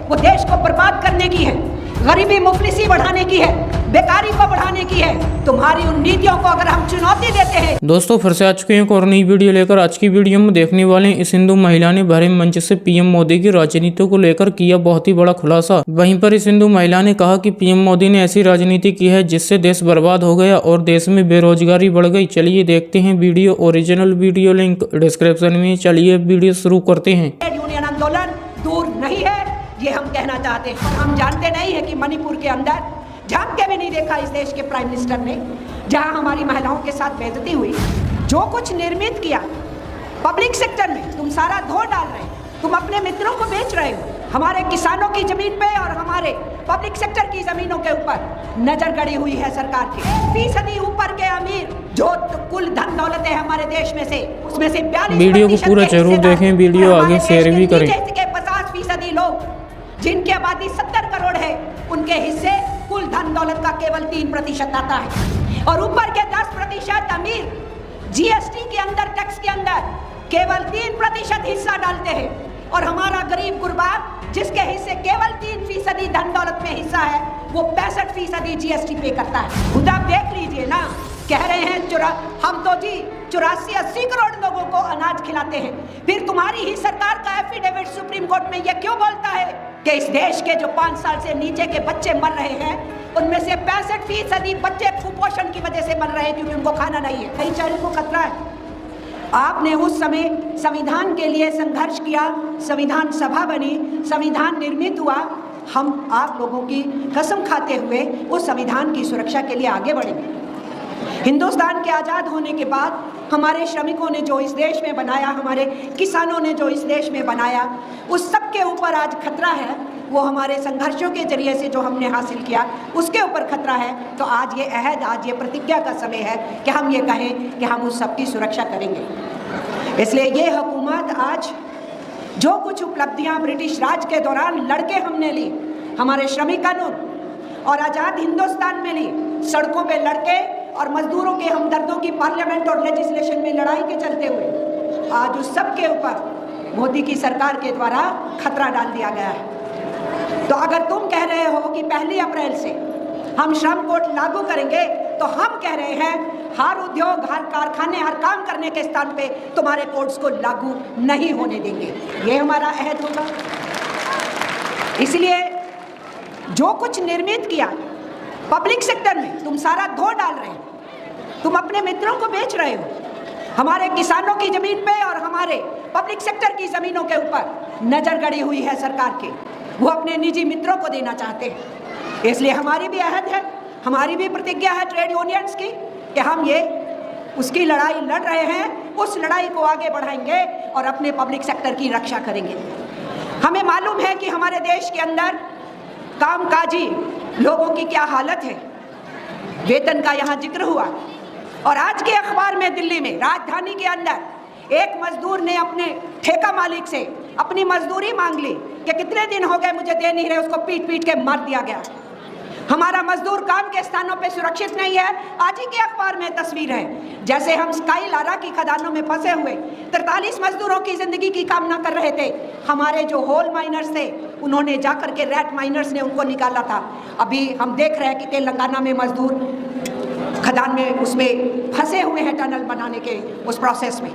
वो देश को बर्बाद करने की है, गरीबी मुफलिसी बढ़ाने की है, बेकारी को बढ़ाने की है। तुम्हारी उन नीतियों को अगर हम चुनौती देते हैं। दोस्तों फिर से आ चुके हैं एक और नई वीडियो लेकर। आज की वीडियो में देखने वाले इस हिंदू महिला ने भरे मंच से पीएम मोदी की राजनीति को लेकर किया बहुत ही बड़ा खुलासा। वहीं पर इस हिंदू महिला ने कहा कि पीएम मोदी ने ऐसी राजनीति की है जिससे देश बर्बाद हो गया और देश में बेरोजगारी बढ़ गई। चलिए देखते हैं video. Original video link description में। चलिए वीडियो शुरू करते हैं। यूनियन आंदोलन दूर नहीं है, ये हम कहना चाहते हैं। हम जानते नहीं है कि मणिपुर के अंदर झांक के भी नहीं देखा इस देश के प्राइम मिनिस्टर ने, जहां हमारी महिलाओं के साथ बेइज्जती हुई। जो कुछ निर्मित किया पब्लिक सेक्टर में, तुम सारा धो डाल रहे हो, तुम अपने मित्रों को बेच रहे हो। हमारे किसानों की जमीन पे और हमारे पब्लिक सेक्टर की जमीनों के ऊपर नजर गड़ी हुई है सरकार की। 20% ऊपर के अमीर जो कुल धन दौलत है हमारे देश में से, उसमें से 42% वीडियो को पूरा जरूर देखें, वीडियो आगे शेयर भी करें। 50% लोग जिनकी आबादी 70 करोड़ है, उनके हिस्से कुल धन दौलत का केवल 3% आता है। और ऊपर के 10% अमीर जीएसटी के अंदर, टैक्स के अंदर केवल 3% हिस्सा डालते हैं। और हमारा गरीब गुरबा जिसके हिस्से केवल 3% धन दौलत में हिस्सा है, वो 65% जीएसटी पे करता है। खुद आप देख लीजिए ना, कह रहे हैं हम तो जी 84-80 करोड़ लोगों को अनाज खिलाते हैं। फिर तुम्हारी ही सरकार का एफिडेविट सुप्रीम कोर्ट में ये क्यों बोलता है कि इस देश के जो 5 साल से नीचे के बच्चे मर रहे हैं, उनमें से 65% बच्चे कुपोषण की वजह से मर रहे हैं क्योंकि उनको खाना नहीं है। भाईचारे को खतरा है। आपने उस समय संविधान के लिए संघर्ष किया, संविधान सभा बनी, संविधान निर्मित हुआ। हम आप लोगों की कसम खाते हुए उस संविधान की सुरक्षा के लिए आगे बढ़ेंगे। हिंदुस्तान के आज़ाद होने के बाद हमारे श्रमिकों ने जो इस देश में बनाया, हमारे किसानों ने जो इस देश में बनाया, उस सब के ऊपर आज खतरा है। वो हमारे संघर्षों के जरिए से जो हमने हासिल किया, उसके ऊपर खतरा है। तो आज ये अहद, आज ये प्रतिज्ञा का समय है कि हम ये कहें कि हम उस सब की सुरक्षा करेंगे। इसलिए ये हुकूमत आज जो कुछ उपलब्धियां ब्रिटिश राज के दौरान लड़के हमने ली, हमारे श्रमिक कानून और आज़ाद हिंदुस्तान में ली, सड़कों पे लड़के और मजदूरों के हमदर्दों की पार्लियामेंट और लेजिस्लेशन में लड़ाई के चलते हुए आज उस सब के ऊपर मोदी की सरकार के द्वारा खतरा डाल दिया गया है। तो अगर तुम कह रहे हो कि 1 अप्रैल से हम श्रम कोड लागू करेंगे, तो हम कह रहे हैं हर उद्योग, हर कारखाने, हर काम करने के स्थान पे तुम्हारे कोड्स को लागू नहीं होने देंगे। ये हमारा अहद होगा। इसलिए जो कुछ निर्मित किया पब्लिक सेक्टर में, तुम सारा धो डाल रहे हो, तुम अपने मित्रों को बेच रहे हो। हमारे किसानों की जमीन पे और हमारे पब्लिक सेक्टर की जमीनों के ऊपर नजर गड़ी हुई है सरकार की। वो अपने निजी मित्रों को देना चाहते हैं। इसलिए हमारी भी अहद है, हमारी भी प्रतिज्ञा है ट्रेड यूनियंस की कि हम ये उसकी लड़ाई लड़ रहे हैं, उस लड़ाई को आगे बढ़ाएंगे और अपने पब्लिक सेक्टर की रक्षा करेंगे। हमें मालूम है कि हमारे देश के अंदर कामकाजी लोगों की क्या हालत है। वेतन का यहाँ जिक्र हुआ और आज के अखबार में दिल्ली में, राजधानी के अंदर एक मजदूर ने अपने ठेका मालिक से अपनी मजदूरी मांग ली कि कितने दिन हो गए मुझे दे नहीं रहे, उसको पीट पीट के मार दिया गया। हमारा मजदूर काम के स्थानों पे सुरक्षित नहीं है। आज ही के अखबार में तस्वीर है, जैसे हम स्काई लारा की खदानों में फंसे हुए 43 मजदूरों की जिंदगी की कामना कर रहे थे। हमारे जो होल माइनर्स थे, उन्होंने जाकर के रैट माइनर्स ने उनको निकाला था। अभी हम देख रहे हैं कि तेलंगाना में मजदूर खदान में उसमें फंसे हुए हैं, टनल बनाने के उस प्रोसेस में।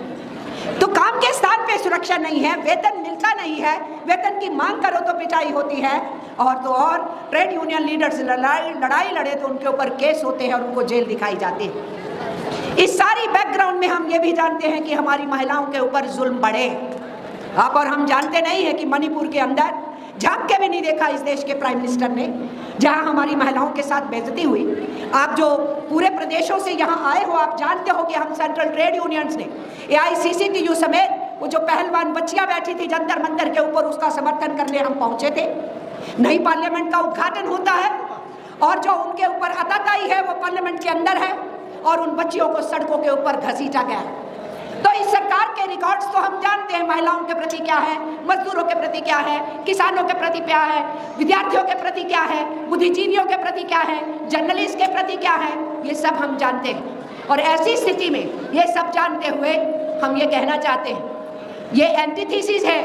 तो काम के स्थान पे सुरक्षा नहीं है, वेतन मिलता नहीं है, वेतन की मांग करो तो पिटाई होती है, और तो और ट्रेड यूनियन लीडर्स लड़ाई लड़े तो उनके ऊपर केस होते हैं और उनको जेल दिखाई जाती है। इस सारी बैकग्राउंड में हम ये भी जानते हैं कि हमारी महिलाओं के ऊपर जुल्म बढ़े। अब और हम जानते नहीं है कि मणिपुर के अंदर झांक के भी नहीं देखा इस देश के प्राइम मिनिस्टर ने, जहां हमारी महिलाओं के साथ बेइज्जती हुई। आप जो पूरे प्रदेशों से यहाँ आए हो, आप जानते हो कि हम सेंट्रल ट्रेड यूनियंस ने AICCTU समेत वो जो पहलवान बच्चियां बैठी थी जंतर मंतर के ऊपर, उसका समर्थन करने हम पहुंचे थे। नई पार्लियामेंट का उद्घाटन होता है और जो उनके ऊपर अताताई है वो पार्लियामेंट के अंदर है और उन बच्चियों को सड़कों के ऊपर घसीटा गया। तो इस सरकार के रिकॉर्ड्स तो हम जानते हैं, महिलाओं के प्रति क्या है, मजदूरों के प्रति क्या है, किसानों के प्रति क्या है, विद्यार्थियों के प्रति क्या है, बुद्धिजीवियों के प्रति क्या है, जर्नलिस्ट के प्रति क्या है, ये सब हम जानते हैं। और ऐसी स्थिति में ये सब जानते हुए हम ये कहना चाहते हैं, ये एंटीथीसिस है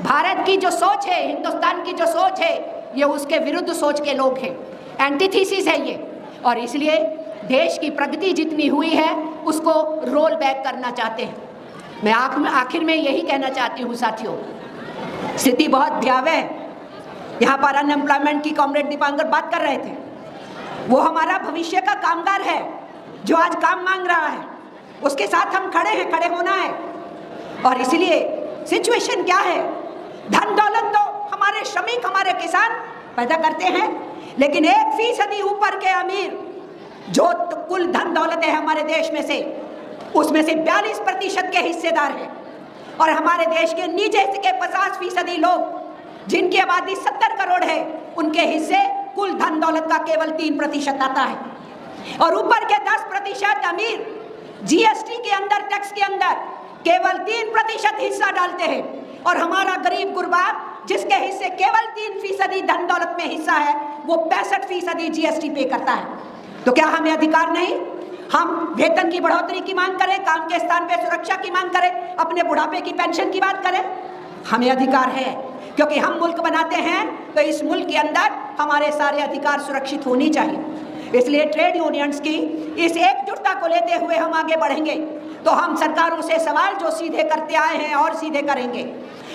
भारत की जो सोच है, हिंदुस्तान की जो सोच है, ये उसके विरुद्ध सोच के लोग हैं, एंटीथीसिस है ये। और इसलिए देश की प्रगति जितनी हुई है उसको रोल बैक करना चाहते हैं। मैं आखिर में यही कहना चाहती हूँ साथियों, स्थिति बहुत भयावह है। यहाँ पर अनएम्प्लॉयमेंट की कॉमरेड दीपांकर बात कर रहे थे, वो हमारा भविष्य का कामगार है जो आज काम मांग रहा है, उसके साथ हम खड़े हैं, खड़े होना है। और इसलिए सिचुएशन क्या है, धन दौलत तो हमारे श्रमिक, हमारे किसान पैदा करते हैं, लेकिन 1% ऊपर के अमीर जो कुल धन दौलत है हमारे देश में से, उसमें से 42% के हिस्सेदार हैं। और हमारे देश के नीचे के 50% लोग जिनकी आबादी 70 करोड़ है, उनके हिस्से कुल धन दौलत का केवल 3% आता है। और ऊपर के 10% अमीर जीएसटी के अंदर, टैक्स के अंदर केवल 3% हिस्सा डालते हैं। और हमारा गरीब गुरबा जिसके हिस्से केवल 3% धन दौलत में हिस्सा है, वो 65% जीएसटी पे करता है। तो क्या हमें अधिकार नहीं? हम वेतन की बढ़ोतरी की मांग करें, काम के स्थान पे सुरक्षा की मांग करें, अपने बुढ़ापे की पेंशन की बात करें? हमें अधिकार है, क्योंकि हम मुल्क बनाते हैं तो इस मुल्क के अंदर हमारे सारे अधिकार सुरक्षित होनी चाहिए। इसलिए ट्रेड यूनियंस की इस एकजुटता को लेते हुए हम आगे बढ़ेंगे। तो हम सरकारों से सवाल जो सीधे करते आए हैं और सीधे करेंगे,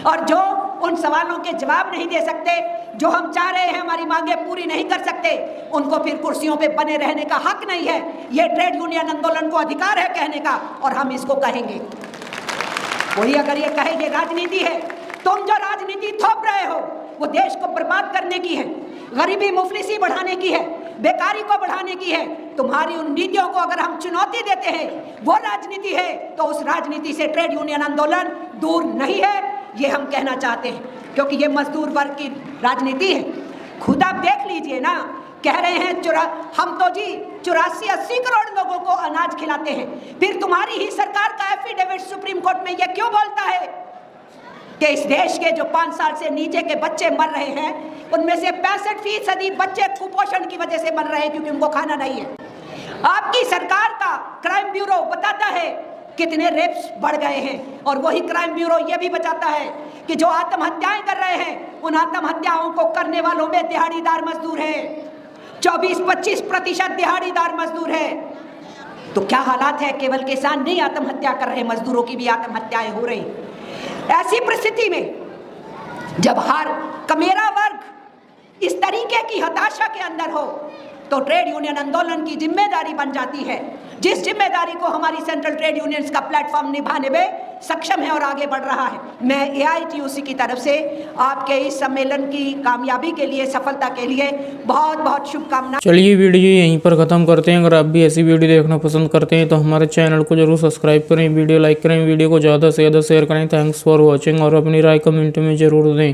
और जो उन सवालों के जवाब नहीं दे सकते, जो हम चाह रहे हैं हमारी मांगे पूरी नहीं कर सकते, उनको फिर कुर्सियों पे बने रहने का हक नहीं है। ये ट्रेड यूनियन आंदोलन को अधिकार है कहने का, और हम इसको कहेंगे। कोई अगर ये कहे ये राजनीति है, तुम जो राजनीति थोप रहे हो वो देश को बर्बाद करने की है, गरीबी मुफलिसी बढ़ाने की है, बेकारी को बढ़ाने की है। तुम्हारी उन नीतियों को अगर हम चुनौती देते हैं, वो राजनीति है, तो उस राजनीति से ट्रेड यूनियन आंदोलन दूर नहीं है, ये हम कहना चाहते हैं। क्योंकि ये मजदूर वर्ग की राजनीति है। खुद आप देख लीजिए ना, कह रहे हैं हम तो जी 84-80 करोड़ लोगों को अनाज खिलाते हैं। फिर तुम्हारी ही सरकार का एफिडेविट सुप्रीम कोर्ट में ये क्यों बोलता है कि इस देश के जो 5 साल से नीचे के बच्चे मर रहे हैं, उनमें से 65% बच्चे कुपोषण की वजह से मर रहे हैं, क्योंकि उनको खाना नहीं है। आपकी सरकार का क्राइम ब्यूरो बताता है कितने रेप्स बढ़ गए हैं, और वही क्राइम ब्यूरो ये भी बताता है कि जो आत्महत्याएं कर रहे हैं, उन आत्महत्याओं को करने वालों में दिहाड़ीदार मजदूर हैं। 24-25% दिहाड़ीदार मजदूर है। तो क्या हालात है? केवल किसान नहीं आत्महत्या कर रहे, मजदूरों की भी आत्महत्याएं हो रही। ऐसी परिस्थिति में जब हर कमेरा वर्ग इस तरीके की हताशा के अंदर हो, तो ट्रेड यूनियन आंदोलन की जिम्मेदारी बन जाती है, जिस जिम्मेदारी को हमारी सेंट्रल ट्रेड यूनियंस का प्लेटफॉर्म निभाने में सक्षम है और आगे बढ़ रहा है। मैं AITUC की तरफ से आपके इस सम्मेलन की कामयाबी के लिए, सफलता के लिए बहुत बहुत शुभकामनाएं। चलिए वीडियो यहीं पर ख़त्म करते हैं। अगर आप भी ऐसी वीडियो देखना पसंद करते हैं तो हमारे चैनल को जरूर सब्सक्राइब करें, वीडियो लाइक करें, वीडियो को ज़्यादा से ज़्यादा शेयर करें। थैंक्स फॉर वॉचिंग, और अपनी राय कमेंट में ज़रूर दें।